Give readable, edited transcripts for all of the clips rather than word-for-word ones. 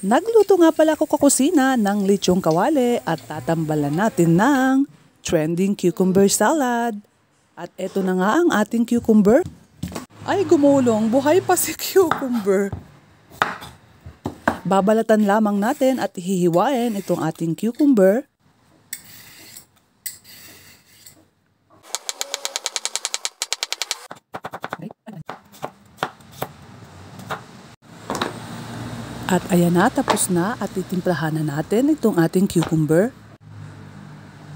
Nagluto nga pala ako kakusina ng lechong kawali at tatambalan natin ng trending cucumber salad. At eto na nga ang ating cucumber. Ay gumulong, buhay pa si cucumber. Babalatan lamang natin at hihiwain itong ating cucumber. At ayan na, tapos na at titimplahan na natin itong ating cucumber.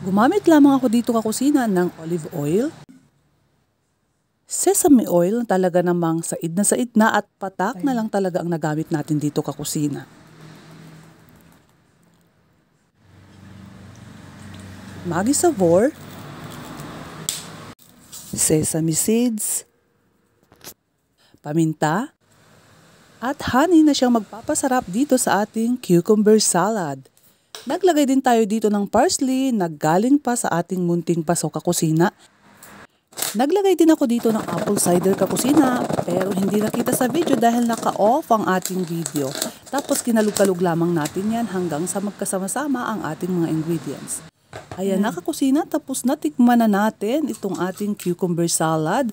Gumamit lamang ako dito kakusina ng olive oil. Sesame oil, talaga namang said na at patak na lang talaga ang nagamit natin dito kakusina. Maggi Savor, sesame seeds, paminta, at honey na siyang magpapasarap dito sa ating cucumber salad. Naglagay din tayo dito ng parsley na galing pa sa ating munting paso kakusina. Naglagay din ako dito ng apple cider kakusina pero hindi nakita sa video dahil naka-off ang ating video. Tapos kinalug-kalug lamang natin yan hanggang sa magkasama-sama ang ating mga ingredients. Ayan na kakusina, tapos natikman na natin itong ating cucumber salad.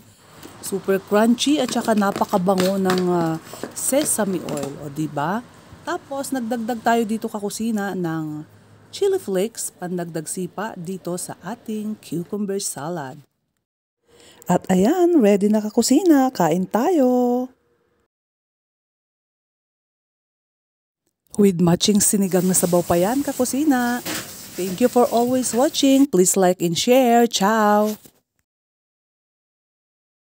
Super crunchy at saka napakabango ng sesame oil, o diba? Tapos nagdagdag tayo dito kakusina ng chili flakes, pandagdag sipa dito sa ating cucumber salad. At ayan, ready na kakusina, kain tayo! With matching sinigang na sabaw pa yan kakusina. Thank you for always watching. Please like and share. Ciao!